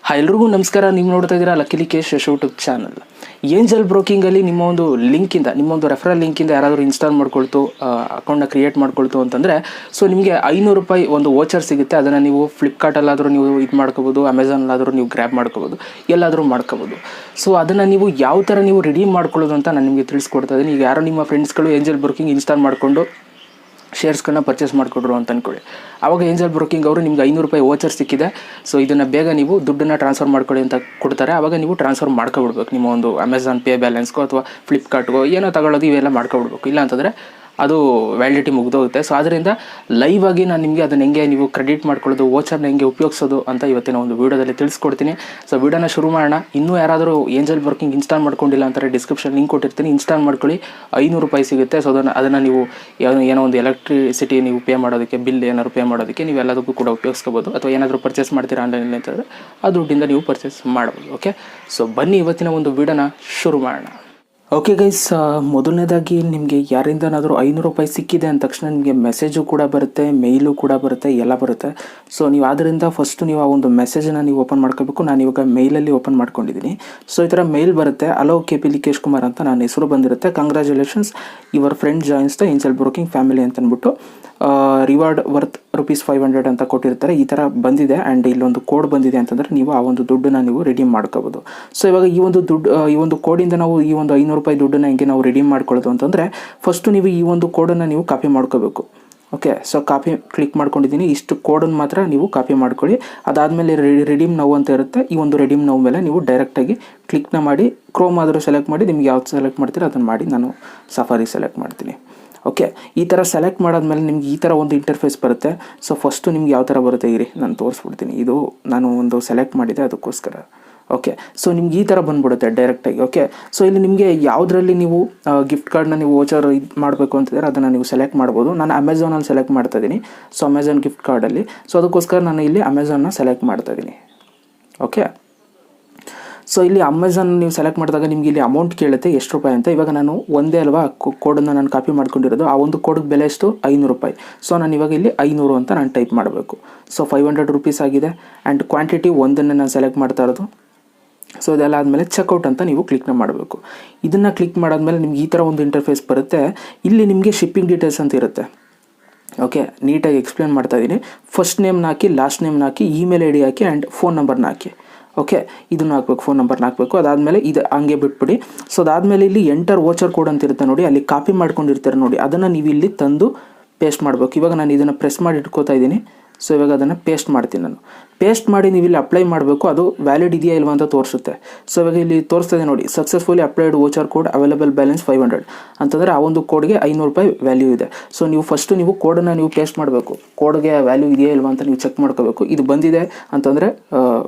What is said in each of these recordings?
Hi ಎಲ್ರಿಗೂ ನಮಸ್ಕಾರ. ನೀವು ನೋಡ್ತಾ ಇದ್ದೀರಾ ಲಕ್ಕೇಶ್ ಯೂಟ್ಯೂಬ್ ಚಾನಲ್. ಏಂಜಲ್ ಬ್ರೋಕಿಂಗಲ್ಲಿ ನಿಮ್ಮ ಒಂದು ಲಿಂಕಿಂದ, ನಿಮ್ಮ ಒಂದು ರೆಫರಲ್ ಲಿಂಕಿಂದ ಯಾರಾದರೂ ಇನ್ಸ್ಟಾಲ್ ಮಾಡ್ಕೊಳ್ತು, ಅಕೌಂಟ್ನ ಕ್ರಿಯೇಟ್ ಮಾಡ್ಕೊಳ್ತು ಅಂತಂದರೆ ಸೊ ನಿಮಗೆ ₹500 ಒಂದು ವೋಚರ್ ಸಿಗುತ್ತೆ. ಅದನ್ನು ನೀವು ಫ್ಲಿಪ್ಕಾರ್ಟಲ್ಲಾದರೂ ನೀವು ಇದು ಮಾಡ್ಕೋಬೋದು, ಅಮೆಝಾನಲ್ಲಾದರೂ ನೀವು ಗ್ರ್ಯಾಬ್ ಮಾಡ್ಕೋಬೋದು, ಎಲ್ಲಾದರೂ ಮಾಡ್ಕೋಬೋದು. ಸೊ ಅದನ್ನು ನೀವು ಯಾವ ಥರ ನೀವು ರಿಡೀಮ್ ಮಾಡ್ಕೊಳ್ಳೋದು ಅಂತ ನಾನು ನಿಮಗೆ ತಿಳಿಸ್ಕೊಡ್ತಾ ಇದ್ದೀನಿ. ಈಗ ಯಾರೋ ನಿಮ್ಮ ಫ್ರೆಂಡ್ಸ್ಗಳು ಏಂಜಲ್ ಬ್ರೋಕಿಂಗ್ ಇನ್ಸ್ಟಾಲ್ ಮಾಡಿಕೊಂಡು ಶೇರ್ಸ್ಗಳನ್ನ ಪರ್ಚೇಸ್ ಮಾಡಿಕೊಡ್ರು ಅಂತ ಅಂದ್ಕೊಳ್ಳಿ. ಆವಾಗ ಏಂಜಲ್ ಬ್ರೋಕಿಂಗ್ ಅವರು ನಿಮ್ಗೆ ₹500 ವೋಚರ್ ಸಿಕ್ಕಿದೆ, ಸೊ ಇದನ್ನು ಬೇಗ ನೀವು ದುಡ್ಡನ್ನು ಟ್ರಾನ್ಸ್ಫರ್ ಮಾಡ್ಕೊಳ್ಳಿ ಅಂತ ಕೊಡ್ತಾರೆ. ಆವಾಗ ನೀವು ಟ್ರಾನ್ಸ್ಫರ್ ಮಾಡ್ಕೊಬಿಡ್ಬೇಕು ನಿಮ್ಮ ಒಂದು ಅಮೆಝಾನ್ ಪೇ ಬ್ಯಾಲೆನ್ಸ್ಗೋ ಅಥವಾ ಫ್ಲಿಪ್ಕಾರ್ಟ್ಗೋ ಏನೋ ತಗೊಳ್ಳೋದು ಇವೆಲ್ಲ ಮಾಡ್ಕೊಬಿಡ್ಬೇಕು. ಇಲ್ಲ ಅಂತಂದರೆ ಅದು ವ್ಯಾಲಿಡಿಟಿ ಮುಗಿದೋಗುತ್ತೆ. ಸೊ ಅದರಿಂದ ಲೈವ್ ಆಗಿ ನಾನು ನಿಮಗೆ ಅದನ್ನು ಹೆಂಗೆ ನೀವು ಕ್ರೆಡಿಟ್ ಮಾಡ್ಕೊಳ್ಳೋದು, ವೋಚರ್ನ ಹೆಂಗೆ ಉಪಯೋಗಿಸೋದು ಅಂತ ಇವತ್ತಿನ ಒಂದು ವೀಡಿಯೋದಲ್ಲಿ ತಿಳಿಸ್ಕೊಡ್ತೀನಿ. ಸೊ ವೀಡಿಯೋನ ಶುರು ಮಾಡೋಣ. ಇನ್ನೂ ಯಾರಾದರೂ ಏಂಜಲ್ ಬ್ರೋಕಿಂಗ್ ಇನ್ಸ್ಟಾಲ್ ಮಾಡ್ಕೊಂಡಿಲ್ಲ ಅಂತಾರೆ, ಡಿಸ್ಕ್ರಿಪ್ಷನ್ ಲಿಂಕ್ ಕೊಟ್ಟಿರ್ತೀನಿ, ಇನ್ಸ್ಟಾಲ್ ಮಾಡ್ಕೊಳ್ಳಿ. ₹500 ಸಿಗುತ್ತೆ. ಸೊ ಅದನ್ನು ನೀವು ಏನೋ ಒಂದು ಎಲೆಕ್ಟ್ರಿಸಿಟಿ ನೀವು ಪೇ ಮಾಡೋದಕ್ಕೆ, ಬಿಲ್ ಏನಾದ್ರು ಪೇ ಮಾಡೋದಕ್ಕೆ ನೀವು ಎಲ್ಲದಕ್ಕೂ ಕೂಡ ಉಪಯೋಗಿಸ್ಕೋಬೋದು. ಅಥವಾ ಏನಾದರೂ ಪರ್ಚೇಸ್ ಮಾಡ್ತೀರಾ ಆನ್ಲೈನಲ್ಲಿ ಅಂತಂದರೆ ಆ ದುಡ್ಡಿಂದ ನೀವು ಪರ್ಚೇಸ್ ಮಾಡ್ಬೋದು. ಓಕೆ, ಸೊ ಬನ್ನಿ ಇವತ್ತಿನ ಒಂದು ವೀಡಿಯೋನ ಶುರು ಮಾಡೋಣ. ಓಕೆ ಗೈಸ್, ಮೊದಲನೇದಾಗಿ ನಿಮಗೆ ಯಾರಿಂದನಾದರೂ ₹500 ಸಿಕ್ಕಿದೆ ಅಂದ ತಕ್ಷಣ ನಿಮಗೆ ಮೆಸೇಜು ಕೂಡ ಬರುತ್ತೆ, ಮೇಯ್ಲು ಕೂಡ ಬರುತ್ತೆ, ಎಲ್ಲ ಬರುತ್ತೆ. ಸೊ ನೀವು ಆದ್ದರಿಂದ ಫಸ್ಟು ನೀವು ಆ ಒಂದು ಮೆಸೇಜನ್ನು ನೀವು ಓಪನ್ ಮಾಡ್ಕೋಬೇಕು. ನಾನು ಇವಾಗ ಮೇಲಲ್ಲಿ ಓಪನ್ ಮಾಡ್ಕೊಂಡಿದ್ದೀನಿ. ಸೊ ಈ ಥರ ಮೇಲ್ ಬರುತ್ತೆ, ಹಲೋ KP ಲಿಕೇಶ್ ಕುಮಾರ್ ಅಂತ ನನ್ನ ಹೆಸರು ಬಂದಿರುತ್ತೆ. Congratulations, your friend joins the angel broking family ಅಂತ ಅಂದ್ಬಿಟ್ಟು ರಿವಾರ್ಡ್ ವರ್ತ್ ₹500 ಅಂತ ಕೊಟ್ಟಿರ್ತಾರೆ. ಈ ಥರ ಬಂದಿದೆ ಆ್ಯಂಡ್ ಇಲ್ಲೊಂದು ಕೋಡ್ ಬಂದಿದೆ ಅಂತಂದರೆ ನೀವು ಆ ಒಂದು ದುಡ್ಡನ್ನು ನೀವು ರಿಡೀಮ್ ಮಾಡ್ಕೋಬೋದು. ಸೊ ಇವಾಗ ಈ ಒಂದು ಕೋಡಿಂದ ನಾವು ಈ ಒಂದು ₹500 ದುಡ್ಡನ್ನು ಹೆಂಗೆ ನಾವು ರಿಡೀಮ್ ಮಾಡ್ಕೊಳ್ಳೋದು ಅಂತಂದರೆ ಫಸ್ಟು ನೀವು ಈ ಒಂದು ಕೋಡನ್ನು ನೀವು ಕಾಪಿ ಮಾಡ್ಕೋಬೇಕು. ಓಕೆ, ಸೊ ಕಾಪಿ ಕ್ಲಿಕ್ ಮಾಡ್ಕೊಂಡಿದ್ದೀನಿ. ಇಷ್ಟು ಕೋಡನ್ನು ಮಾತ್ರ ನೀವು ಕಾಪಿ ಮಾಡ್ಕೊಳ್ಳಿ. ಅದಾದಮೇಲೆ ರಿಡೀಮ್ ನೌ ಅಂತ ಇರುತ್ತೆ. ಈ ಒಂದು ರಿಡೀಮ್ ನೌ ಮೇಲೆ ನೀವು ಡೈರೆಕ್ಟಾಗಿ ಕ್ಲಿಕ್ನ ಮಾಡಿ, ಕ್ರೋಮ್ ಆದರೂ ಸೆಲೆಕ್ಟ್ ಮಾಡಿ, ನಿಮ್ಗೆ ಯಾವ್ದು ಸೆಲೆಕ್ಟ್ ಮಾಡ್ತೀರೋ ಅದನ್ನು ಮಾಡಿ. ನಾನು ಸಫಾರಿ ಸೆಲೆಕ್ಟ್ ಮಾಡ್ತೀನಿ. ಓಕೆ, ಈ ಥರ ಸೆಲೆಕ್ಟ್ ಮಾಡಾದ್ಮೇಲೆ ನಿಮ್ಗೆ ಈ ಥರ ಒಂದು ಇಂಟರ್ಫೇಸ್ ಬರುತ್ತೆ. ಸೊ ಫಸ್ಟು ನಿಮ್ಗೆ ಯಾವ ಥರ ಬರುತ್ತೆ ಇರಿ ನಾನು ತೋರಿಸ್ಬಿಡ್ತೀನಿ. ಇದು ನಾನು ಒಂದು ಸೆಲೆಕ್ಟ್ ಮಾಡಿದೆ ಅದಕ್ಕೋಸ್ಕರ. ಓಕೆ, ಸೊ ನಿಮ್ಗೆ ಈ ಥರ ಬಂದುಬಿಡುತ್ತೆ ಡೈರೆಕ್ಟಾಗಿ. ಓಕೆ, ಸೊ ಇಲ್ಲಿ ನಿಮಗೆ ಯಾವುದರಲ್ಲಿ ನೀವು ಗಿಫ್ಟ್ ಕಾರ್ಡ್ನ ನೀವು ವೋಚರ್ ಇದು ಮಾಡಬೇಕು ಅಂತಿದ್ರೆ ಅದನ್ನು ನೀವು ಸೆಲೆಕ್ಟ್ ಮಾಡ್ಬೋದು. ನಾನು ಅಮೆಝಾನಲ್ಲಿ ಸೆಲೆಕ್ಟ್ ಮಾಡ್ತಾ ಇದ್ದೀನಿ. ಸೊ ಅಮೆಝಾನ್ ಗಿಫ್ಟ್ ಕಾರ್ಡಲ್ಲಿ, ಸೊ ಅದಕ್ಕೋಸ್ಕರ ನಾನು ಇಲ್ಲಿ ಅಮೆಝಾನ್ನ ಸೆಲೆಕ್ಟ್ ಮಾಡ್ತಾ ಇದ್ದೀನಿ. ಓಕೆ, ಸೊ ಇಲ್ಲಿ ಅಮೆಝಾನ್ ನೀವು ಸೆಲೆಕ್ಟ್ ಮಾಡಿದಾಗ ನಿಮಗೆ ಇಲ್ಲಿ ಅಮೌಂಟ್ ಕೇಳುತ್ತೆ ಎಷ್ಟು ರೂಪಾಯಿ ಅಂತ. ಇವಾಗ ನಾನು ಒಂದೇ ಅಲ್ವಾ ಕೋಡನ್ನು ನಾನು ಕಾಪಿ ಮಾಡ್ಕೊಂಡಿರೋದು, ಆ ಒಂದು ಕೋಡಿಗೆ ಬೆಲೆ ಎಷ್ಟು ₹500. ಸೊ ನಾನು ಇವಾಗ ಇಲ್ಲಿ 500 ಅಂತ ನಾನು ಟೈಪ್ ಮಾಡಬೇಕು. ಸೊ ₹500 ಆಗಿದೆ ಆ್ಯಂಡ್ ಕ್ವಾಂಟಿಟಿ ಒಂದನ್ನು ನಾನು ಸೆಲೆಕ್ಟ್ ಮಾಡ್ತಾ ಇರೋದು. ಸೊ ಇದೆಲ್ಲ ಆದಮೇಲೆ ಚೆಕ್ಔಟ್ ಅಂತ ನೀವು ಕ್ಲಿಕ್ನ ಮಾಡಬೇಕು. ಇದನ್ನು ಕ್ಲಿಕ್ ಮಾಡಾದ್ಮೇಲೆ ನಿಮ್ಗೆ ಈ ಥರ ಒಂದು ಇಂಟರ್ಫೇಸ್ ಬರುತ್ತೆ. ಇಲ್ಲಿ ನಿಮಗೆ ಶಿಪ್ಪಿಂಗ್ ಡೀಟೇಲ್ಸ್ ಅಂತ ಇರುತ್ತೆ. ಓಕೆ, ನೀಟಾಗಿ ಎಕ್ಸ್ಪ್ಲೇನ್ ಮಾಡ್ತಾ ಇದ್ದೀನಿ. ಫಸ್ಟ್ ನೇಮ್ನ ಹಾಕಿ, ಲಾಸ್ಟ್ ನೇಮ್ನ ಹಾಕಿ, ಇಮೇಲ್ ID ಹಾಕಿ ಆ್ಯಂಡ್ ಫೋನ್ ನಂಬರ್ನ ಹಾಕಿ. ಓಕೆ, ಇದನ್ನು ಹಾಕ್ಬೇಕು, ಫೋನ್ ನಂಬರ್ನ ಹಾಕಬೇಕು. ಅದಾದಮೇಲೆ ಇದು ಹಂಗೆ ಬಿಟ್ಬಿಡಿ. ಸೊ ಅದಾದಮೇಲೆ ಇಲ್ಲಿ ಎಂಟರ್ ವೋಚರ್ ಕೋಡ್ ಅಂತ ಇರುತ್ತೆ ನೋಡಿ, ಅಲ್ಲಿ ಕಾಪಿ ಮಾಡ್ಕೊಂಡಿರ್ತಾರೆ ನೋಡಿ, ಅದನ್ನು ನೀವು ಇಲ್ಲಿ ತಂದು ಪೇಸ್ಟ್ ಮಾಡಬೇಕು. ಇವಾಗ ನಾನು ಇದನ್ನು ಪ್ರೆಸ್ ಮಾಡಿ ಇಟ್ಕೋತಾ ಇದ್ದೀನಿ. ಸೊ ಇವಾಗ ಅದನ್ನು ಪೇಸ್ಟ್ ಮಾಡ್ತೀನಿ ನಾನು. ಪೇಸ್ಟ್ ಮಾಡಿ ನೀವು ಇಲ್ಲಿ ಅಪ್ಲೈ ಮಾಡಬೇಕು. ಅದು ವ್ಯಾಲಿಡ್ ಇದೆಯಾ ಇಲ್ವಾ ಅಂತ ತೋರಿಸುತ್ತೆ. ಸೊ ಇವಾಗ ಇಲ್ಲಿ ತೋರಿಸ್ತಾ ಇದೆ ನೋಡಿ, successfully applied voucher code, available balance 500 ಅಂತಂದರೆ ಆ ಒಂದು ಕೋಡ್ಗೆ ₹500 ವ್ಯಾಲ್ಯೂ ಇದೆ. ಸೊ ನೀವು ಫಸ್ಟು ನೀವು ಕೋಡನ್ನು ನೀವು ಪೇಸ್ಟ್ ಮಾಡಬೇಕು. ಕೋಡ್ಗೆ ವ್ಯಾಲ್ಯೂ ಇದೆಯಾ ಇಲ್ವಾ ಅಂತ ನೀವು ಚೆಕ್ ಮಾಡ್ಕೋಬೇಕು. ಇದು ಬಂದಿದೆ ಅಂತಂದರೆ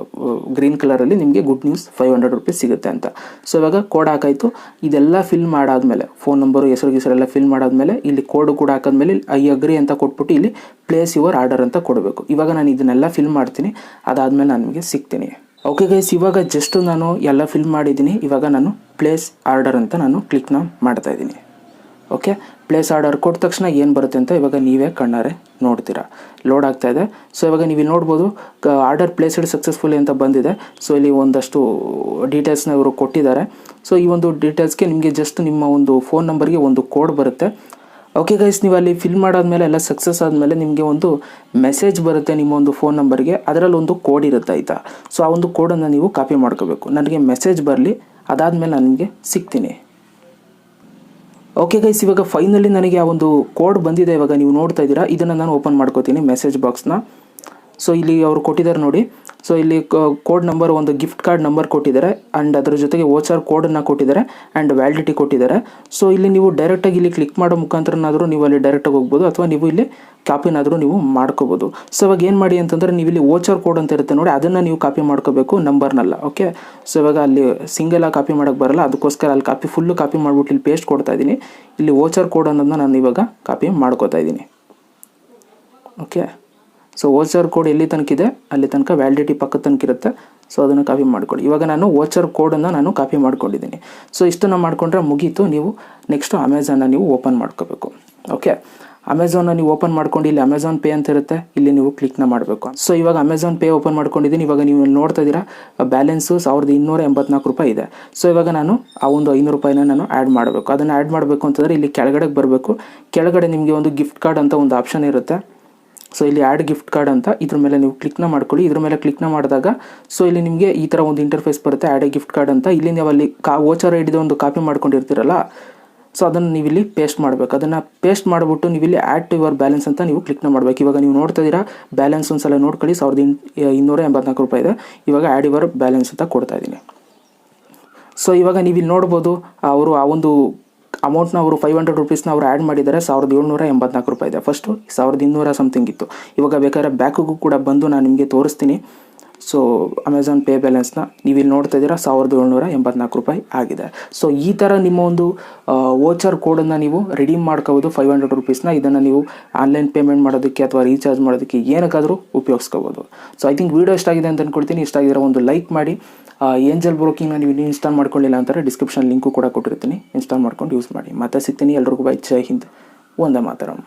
ಗ್ರೀನ್ ಕಲರಲ್ಲಿ ನಿಮಗೆ ಗುಡ್ ನ್ಯೂಸ್, ₹500 ಸಿಗುತ್ತೆ ಅಂತ. ಸೊ ಇವಾಗ ಕೋಡ್ ಹಾಕಾಯಿತು. ಇದೆಲ್ಲ ಫಿಲ್ ಮಾಡಾದ್ಮೇಲೆ ಫೋನ್ ನಂಬರು, ಹೆಸರೆಲ್ಲ ಫಿಲ್ ಮಾಡಾದ್ಮೇಲೆ ಇಲ್ಲಿ ಕೋಡ್ ಕೂಡ ಹಾಕಾದ್ಮೇಲೆ ಐ ಅಗ್ರಿ ಅಂತ ಕೊಟ್ಬಿಟ್ಟು ಇಲ್ಲಿ ಪ್ಲೇಸ್ ಯುವರ್ ಆರ್ಡರ್ ಅಂತ ಕೊಡಬೇಕು. ಇವಾಗ ನಾನು ಇದನ್ನೆಲ್ಲ ಫಿಲ್ ಮಾಡ್ತೀನಿ. ಅದಾದಮೇಲೆ ನಾನು ನಿಮಗೆ ಸಿಗ್ತೀನಿ. ಓಕೆ ಗೈಸ್, ಇವಾಗ ಜಸ್ಟ್ ನಾನು ಎಲ್ಲ ಫಿಲ್ ಮಾಡಿದ್ದೀನಿ. ಇವಾಗ ನಾನು ಪ್ಲೇಸ್ ಆರ್ಡರ್ ಅಂತ ನಾನು ಕ್ಲಿಕ್ನ ಮಾಡ್ತಾ ಇದ್ದೀನಿ. ಓಕೆ, ಪ್ಲೇಸ್ ಆರ್ಡರ್ ಕೊಟ್ಟ ತಕ್ಷಣ ಏನು ಬರುತ್ತೆ ಅಂತ ಇವಾಗ ನೀವೇ ಕಣ್ಣಾರೆ ನೋಡ್ತೀರಾ. ಲೋಡ್ ಆಗ್ತಾ ಇದೆ. ಸೊ ಇವಾಗ ನೀವು ಇಲ್ಲಿ ನೋಡ್ಬೋದು, ಆರ್ಡರ್ ಪ್ಲೇಸ್ಡ್ ಸಕ್ಸಸ್ಫುಲಿ ಅಂತ ಬಂದಿದೆ. ಸೊ ಇಲ್ಲಿ ಒಂದಷ್ಟು ಡೀಟೇಲ್ಸ್ನ ಇವರು ಕೊಟ್ಟಿದ್ದಾರೆ. ಸೊ ಈ ಒಂದು ಡೀಟೇಲ್ಸ್ಗೆ ನಿಮಗೆ ಜಸ್ಟ್ ನಿಮ್ಮ ಒಂದು ಫೋನ್ ನಂಬರ್ಗೆ ಒಂದು ಕೋಡ್ ಬರುತ್ತೆ. ಓಕೆ ಗೈಸ್, ನೀವು ಅಲ್ಲಿ ಫಿಲ್ ಮಾಡಾದ್ಮೇಲೆ ಎಲ್ಲ ಸಕ್ಸಸ್ ಆದಮೇಲೆ ನಿಮಗೆ ಒಂದು ಮೆಸೇಜ್ ಬರುತ್ತೆ ನಿಮ್ಮ ಒಂದು ಫೋನ್ ನಂಬರ್ಗೆ. ಅದರಲ್ಲಿ ಒಂದು ಕೋಡ್ ಇರುತ್ತೆ, ಆಯಿತಾ. ಸೊ ಆ ಒಂದು ಕೋಡನ್ನು ನೀವು ಕಾಪಿ ಮಾಡ್ಕೋಬೇಕು. ನನಗೆ ಮೆಸೇಜ್ ಬರಲಿ, ಅದಾದಮೇಲೆ ನಾನು ನಿಮಗೆ ಸಿಗ್ತೀನಿ. ಓಕೆ ಗೈಸ್, ಇವಾಗ ಫೈನಲಿ ನನಗೆ ಆ ಒಂದು ಕೋಡ್ ಬಂದಿದೆ. ಇವಾಗ ನೀವು ನೋಡ್ತಾ ಇದ್ದೀರಾ. ಇದನ್ನು ನಾನು ಓಪನ್ ಮಾಡ್ಕೋತೀನಿ ಮೆಸೇಜ್ ಬಾಕ್ಸ್ನ. ಸೊ ಇಲ್ಲಿ ಅವರು ಕೊಟ್ಟಿದ್ದಾರೆ ನೋಡಿ. ಸೊ ಇಲ್ಲಿ ಕೋಡ್ ನಂಬರ್, ಒಂದು ಗಿಫ್ಟ್ ಕಾರ್ಡ್ ನಂಬರ್ ಕೊಟ್ಟಿದ್ದಾರೆ ಆ್ಯಂಡ್ ಅದರ ಜೊತೆಗೆ ವೋಚರ್ ಕೋಡನ್ನು ಕೊಟ್ಟಿದ್ದಾರೆ ಆ್ಯಂಡ್ ವ್ಯಾಲಿಡಿಟಿ ಕೊಟ್ಟಿದ್ದಾರೆ. ಸೊ ಇಲ್ಲಿ ನೀವು ಡೈರೆಕ್ಟಾಗಿ ಇಲ್ಲಿ ಕ್ಲಿಕ್ ಮಾಡೋ ಮುಖಾಂತರನಾದರೂ ನೀವು ಅಲ್ಲಿ ಡೈರೆಕ್ಟಾಗಿ ಹೋಗ್ಬೋದು, ಅಥವಾ ನೀವು ಇಲ್ಲಿ ಕಾಪಿನಾದರೂ ನೀವು ಮಾಡ್ಕೋಬೋದು. ಸೊ ಇವಾಗ ಏನು ಮಾಡಿ ಅಂತಂದರೆ ನೀವು ಇಲ್ಲಿ ವೋಚರ್ ಕೋಡ್ ಅಂತ ಇರುತ್ತೆ ನೋಡಿ, ಅದನ್ನು ನೀವು ಕಾಪಿ ಮಾಡ್ಕೋಬೇಕು, ನಂಬರ್ನಲ್ಲ. ಓಕೆ, ಸೊ ಇವಾಗ ಅಲ್ಲಿ ಸಿಂಗಲಾಗಿ ಕಾಪಿ ಮಾಡೋಕ್ಕೆ ಬರಲ್ಲ, ಅದಕ್ಕೋಸ್ಕರ ಅಲ್ಲಿ ಫುಲ್ಲು ಕಾಪಿ ಮಾಡಿಬಿಟ್ಟು ಇಲ್ಲಿ ಪೇಸ್ಟ್ ಕೊಡ್ತಾ ಇದ್ದೀನಿ. ಇಲ್ಲಿ ವೋಚರ್ ಕೋಡ್ ಅನ್ನೋದನ್ನ ನಾನು ಇವಾಗ ಕಾಪಿ ಮಾಡ್ಕೋತಾ ಇದ್ದೀನಿ. ಓಕೆ, ಸೊ ವೋಚರ್ ಕೋಡ್ ಎಲ್ಲಿ ತನಕ ಇದೆ ಅಲ್ಲಿ ತನಕ ವ್ಯಾಲಿಡಿಟಿ ಪಕ್ಕದ ತನಕ ಇರುತ್ತೆ. ಸೊ ಅದನ್ನು ಕಾಪಿ ಮಾಡ್ಕೊಳ್ಳಿ. ಇವಾಗ ನಾನು ವೋಚರ್ ಕೋಡನ್ನು ನಾನು ಕಾಪಿ ಮಾಡ್ಕೊಂಡಿದ್ದೀನಿ. ಸೊ ಇಷ್ಟನ್ನು ಮಾಡಿಕೊಂಡ್ರೆ ಮುಗೀತು. ನೀವು ನೆಕ್ಸ್ಟು ಅಮೆಝಾನ್ನ ನೀವು ಓಪನ್ ಮಾಡ್ಕೋಬೇಕು. ಓಕೆ, ಅಮೆಝಾನ್ನ ನೀವು ಓಪನ್ ಮಾಡ್ಕೊಂಡು ಇಲ್ಲಿ ಅಮೆಝಾನ್ ಪೇ ಅಂತ ಇರುತ್ತೆ, ಇಲ್ಲಿ ನೀವು ಕ್ಲಿಕ್ನ ಮಾಡಬೇಕು. ಸೊ ಇವಾಗ ಅಮೆಝಾನ್ ಪೇ ಓಪನ್ ಮಾಡ್ಕೊಂಡಿದ್ದೀನಿ. ಇವಾಗ ನೀವು ನೋಡ್ತಾ ಇದ್ದೀರಾ ಬ್ಯಾಲೆನ್ಸು 1284 ರೂಪಾಯಿ ಇದೆ. ಸೊ ಇವಾಗ ನಾನು ಆ ಒಂದು 500 ರೂಪಾಯಿನ ನಾನು ಆ್ಯಡ್ ಮಾಡಬೇಕು. ಅದನ್ನು ಆ್ಯಡ್ ಮಾಡಬೇಕು ಅಂತಂದರೆ ಇಲ್ಲಿ ಕೆಳಗಡೆಗೆ ಬರಬೇಕು. ಕೆಳಗಡೆ ನಿಮಗೆ ಒಂದು ಗಿಫ್ಟ್ ಕಾರ್ಡ್ ಅಂತ ಒಂದು ಆಪ್ಷನ್ ಇರುತ್ತೆ. ಸೊ ಇಲ್ಲಿ ಆ್ಯಡ್ ಗಿಫ್ಟ್ ಕಾರ್ಡ್ ಅಂತ ಇದ್ರ ಮೇಲೆ ನೀವು ಕ್ಲಿಕ್ನ ಮಾಡ್ಕೊಳ್ಳಿ. ಇದ್ರ ಮೇಲೆ ಕ್ಲಿಕ್ನ ಮಾಡಿದಾಗ ಸೊ ಇಲ್ಲಿ ನಿಮಗೆ ಈ ಥರ ಒಂದು ಇಂಟರ್ಫೇಸ್ ಬರುತ್ತೆ, ಆ್ಯಡ್ ಎ ಗಿಫ್ಟ್ ಕಾರ್ಡ್ ಅಂತ. ಇಲ್ಲಿ ನೀವು ಅಲ್ಲಿ ವೋಚರ್ ಐಡಿದ ಒಂದು ಕಾಪಿ ಮಾಡ್ಕೊಂಡಿರ್ತೀರಲ್ಲ, ಸೊ ಅದನ್ನು ನೀವು ಇಲ್ಲಿ ಪೇಸ್ಟ್ ಮಾಡಬೇಕು. ಅದನ್ನು ಪೇಸ್ಟ್ ಮಾಡಿಬಿಟ್ಟು ನೀವು ಇಲ್ಲಿ ಆ್ಯಡ್ ಟು ಯುವರ್ ಬ್ಯಾಲೆನ್ಸ್ ಅಂತ ನೀವು ಕ್ಲಿಕ್ನ ಮಾಡಬೇಕು. ಇವಾಗ ನೀವು ನೋಡ್ತಾ ಇದ್ದೀರಾ ಬ್ಯಾಲೆನ್ಸ್ ಒಂದು ಸಲ ನೋಡ್ಕೊಳ್ಳಿ, 1284 ರೂಪಾಯಿ ಇದೆ. ಇವಾಗ ಆ್ಯಡ್ ಯುವರ್ ಬ್ಯಾಲೆನ್ಸ್ ಅಂತ ಕೊಡ್ತಾ ಇದ್ದೀನಿ. ಸೊ ಇವಾಗ ನೀವು ಇಲ್ಲಿ ನೋಡ್ಬೋದು ಅವರು ಆ ಒಂದು ಅಮೌಂಟ್ನ ಅವರು 500 ರುಪೀಸ್ನ ಅವರು ಆ್ಯಡ್ ಮಾಡಿದ್ದಾರೆ. 1784 ರೂಪಾಯಿ ಇದೆ. ಫಸ್ಟು 1200 ಸಮಥಿಂಗ್ ಇತ್ತು. ಇವಾಗ ಬೇಕಾದ್ರೆ ಬ್ಯಾಕಿಗೂ ಕೂಡ ಬಂದು ನಾನು ನಿಮಗೆ ತೋರಿಸ್ತೀನಿ. ಸೊ ಅಮೆಝಾನ್ ಪೇ ಬ್ಯಾಲೆನ್ಸ್ನ ನೀವು ಇಲ್ಲಿ ನೋಡ್ತಾ ಇದ್ದೀರಾ 1784 ರೂಪಾಯಿ ಆಗಿದೆ. ಸೊ ಈ ಥರ ನಿಮ್ಮ ಒಂದು ವೋಚರ್ ಕೋಡನ್ನು ನೀವು ರಿಡೀಮ್ ಮಾಡ್ಕೋಬೋದು 500 ರುಪೀಸ್ನ. ಇದನ್ನು ನೀವು ಆನ್ಲೈನ್ ಪೇಮೆಂಟ್ ಮಾಡೋದಕ್ಕೆ ಅಥವಾ ರೀಚಾರ್ಜ್ ಮಾಡೋದಕ್ಕೆ ಏನಕ್ಕಾದರೂ ಉಪಯೋಗಿಸ್ಕೋಬೋದು. ಸೊ ಐ ಥಿಂಕ್ ವೀಡಿಯೋ ಇಷ್ಟ ಆಗಿದೆ ಅಂತ ಅಂದ್ಕೊಳ್ತೀನಿ. ಇಷ್ಟ ಆಗಿರೋ ಒಂದು ಲೈಕ್ ಮಾಡಿ. ಏಂಜಲ್ ಬ್ರೋಕಿಂಗ್ನ ನೀವು ಇನ್ಸ್ಟಾಲ್ ಮಾಡ್ಕೊಳ್ಳಿಲ್ಲ ಅಂತಾರೆ ಡಿಸ್ಕ್ರಿಪ್ಷನ್ ಲಿಂಕು ಕೂಡ ಕೊಟ್ಟಿರ್ತೀನಿ, ಇನ್ಸ್ಟಾಲ್ ಮಾಡ್ಕೊಂಡು ಯೂಸ್ ಮಾಡಿ. ಮತ್ತೆ ಸಿಗ್ತೀನಿ. ಎಲ್ರಿಗೂ ಬೈ. ಜೈ ಹಿಂದ್. ವಂದೇ ಮಾತರಂ.